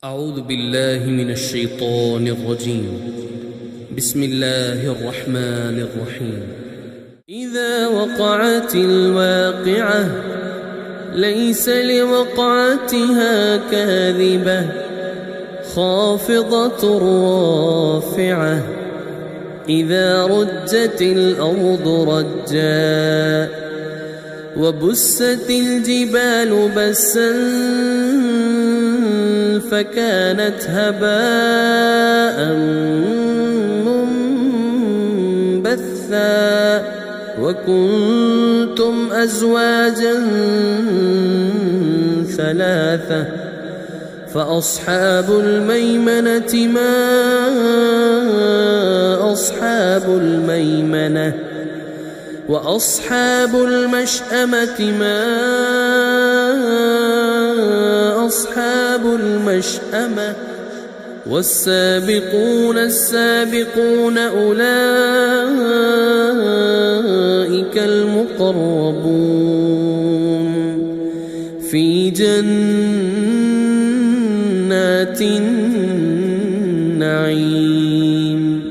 أعوذ بالله من الشيطان الرجيم. بسم الله الرحمن الرحيم. إذا وقعت الواقعة ليس لوقعتها كاذبة خافضة رافعة إذا رجت الأرض رجا وبست الجبال بسا فكانت هباء منبثا وكنتم أزواجا ثلاثة فأصحاب الميمنة ما أصحاب الميمنة وأصحاب المشأمة ما أصحاب المشأمة والسابقون السابقون أولئك المقربون في جنات النعيم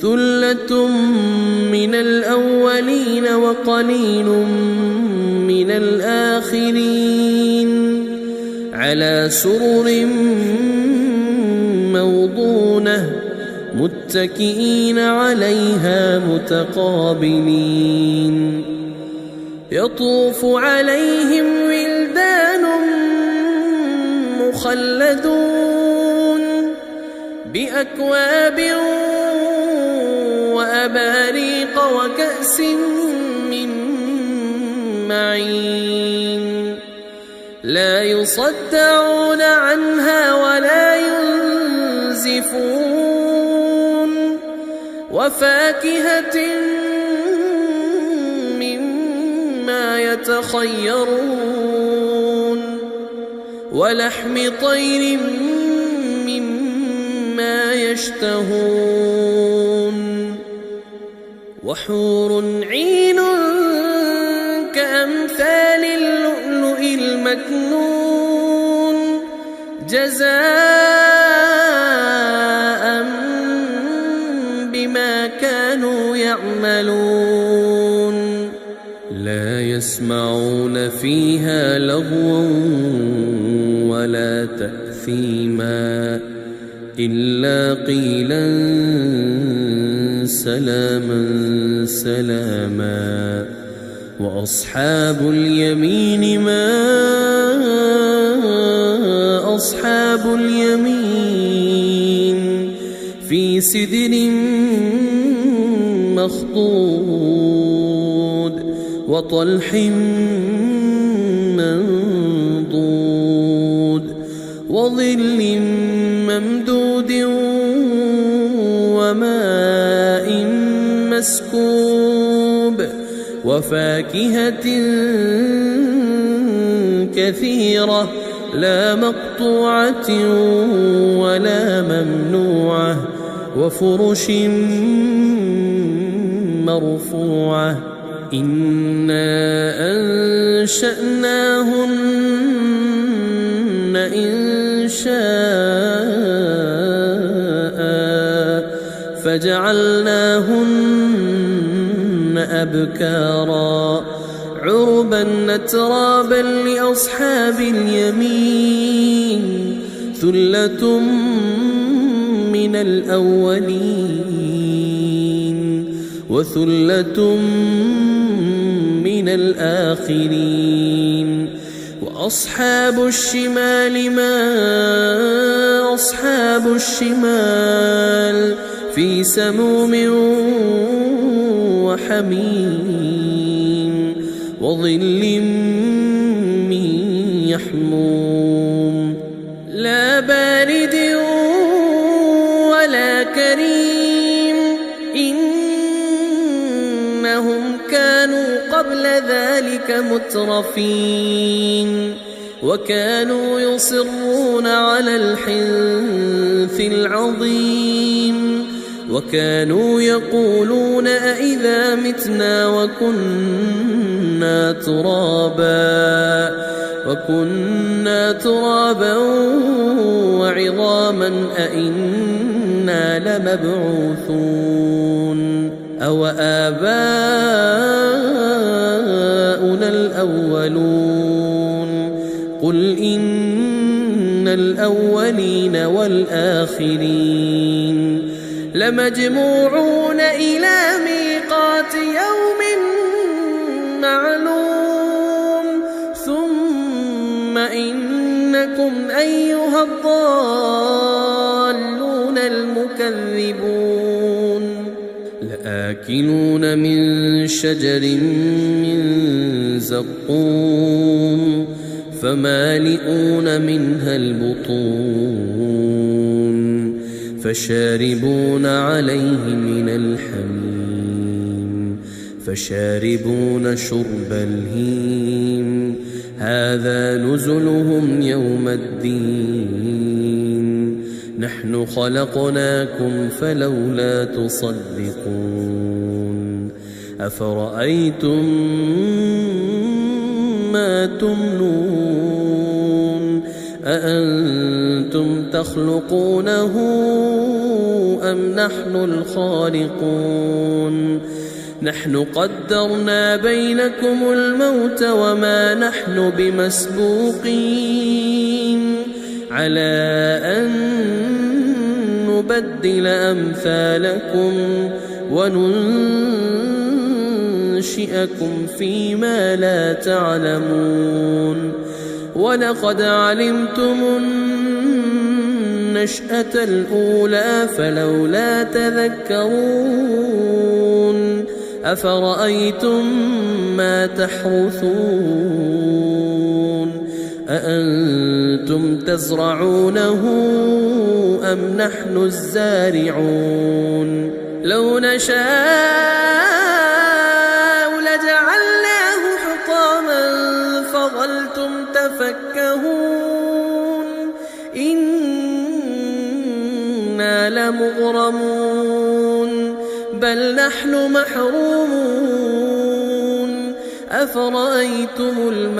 ثلة من الأولين وقليل من الآخرين على سرر موضونة متكئين عليها متقابلين يطوف عليهم ولدان مخلدون بأكواب وأباريق وكأس من معين لا يصدعون عنها ولا ينزفون وفاكهة مما يتخيرون ولحم طير مما يشتهون وحور عين كأمثال اللؤلؤ المكنون جزاء بما كانوا يعملون لا يسمعون فيها لغوا ولا تأثيما إلا قيلا سلاما سلاما وأصحاب اليمين ما أصحاب اليمين في سدر مخضود وطلح منضود وظل ممدود وماء مسكوب وفاكهة كثيرة لا مقطوعة ولا ممنوعة وفرش مرفوعة إنا أنشأناهن إنشاء فجعلناهن أبكارا عربا أترابا لأصحاب اليمين ثلة من الأولين وثلة من الآخرين وأصحاب الشمال ما أصحاب الشمال في سموم وحميم وظل من يحموم لا بارد ولا كريم إنهم كانوا قبل ذلك مترفين وكانوا يصرون على الحنث العظيم وكانوا يقولون أئذا متنا وكنا ترابا عظاما أئنا لمبعوثون أو آباؤنا الأولون قل إن الأولين والآخرين لمجموعون إلى ميقات يوم معلوم ثم إنكم أيها الضالون المكذبون لآكلون من شجر من زقوم فمالئون منها البطون فشاربون عليه من الحميم فشاربون شرب الهيم هذا نزلهم يوم الدين نحن خلقناكم فلولا تصدقون أفرأيتم ما تمنون أأنتم تخلقونه أم نحن الخالقون نحن قدرنا بينكم الموت وما نحن بمسبوقين على أن نبدل أمثالكم وننشئكم فيما لا تعلمون ولقد علمتم النشأة الأولى فلولا تذكرون أفرأيتم ما تحرثون أأنتم تزرعونه أم نحن الزارعون لو نشاء لجعلناه حطاما فظلتم تفكهون إنا لمغرمون بل نحن محرومون أفرأيتم الماء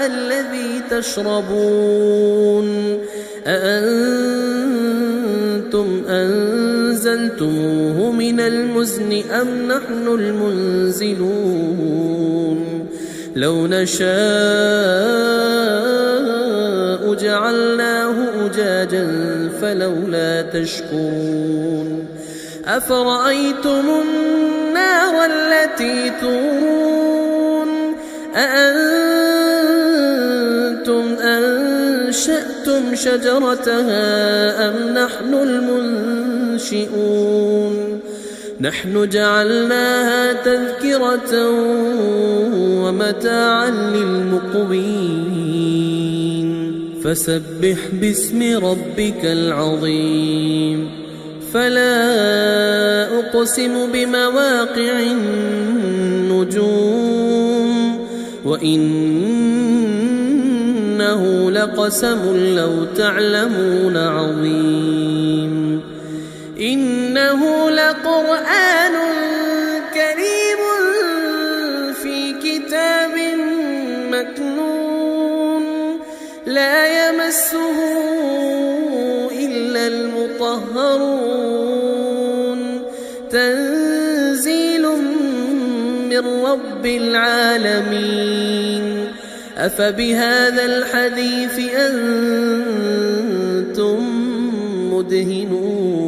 الذي تشربون أأنتم أنزلتموه من المزن أم نحن المنزلون لو نشاء جعلناه أجاجا فلولا تشكرون أفرأيتم النار التي تورون أأنتم أنشأتم شجرتها أم نحن المنشئون نحن جعلناها تذكرة ومتاعا للمقوين فسبح باسم ربك العظيم فلا أقسم بمواقع النجوم وإنه لقسم لو تعلمون عظيم إنه لقرآن كريم في كتاب مكنون لا يمسه إلا المطهرون تنزيل من رب العالمين أفبهذا الحديث أنتم مدهنون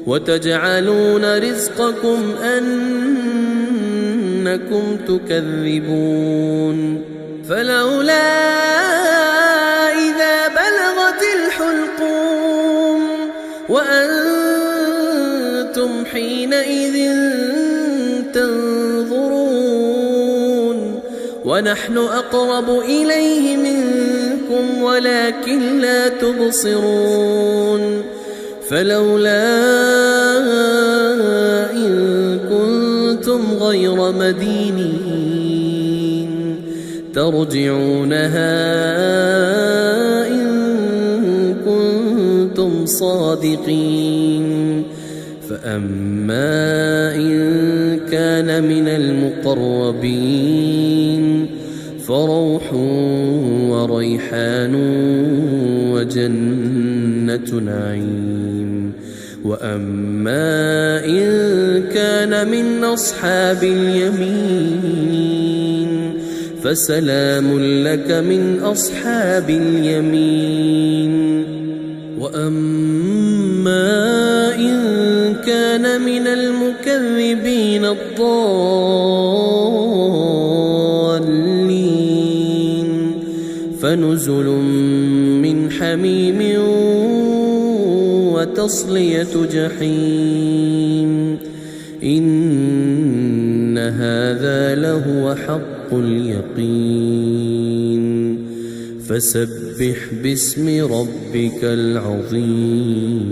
وتجعلون رزقكم أنكم تكذبون فلولا إذا بلغت الحلقوم وأنتم حينئذ تنظرون ونحن أقرب إليه منكم ولكن لا تبصرون فلولا إن كنتم غير مدينين ترجعونها إن كنتم صادقين فأما إن كان من المقربين فروح وريحان وجنة نعيم. وأما إن كان من أصحاب اليمين فسلام لك من أصحاب اليمين. وأما إن كان من المكذبين الضالين فنزل من حميم وتصلية جحيم. إن هذا لهو حق اليقين. فسبح باسم ربك العظيم.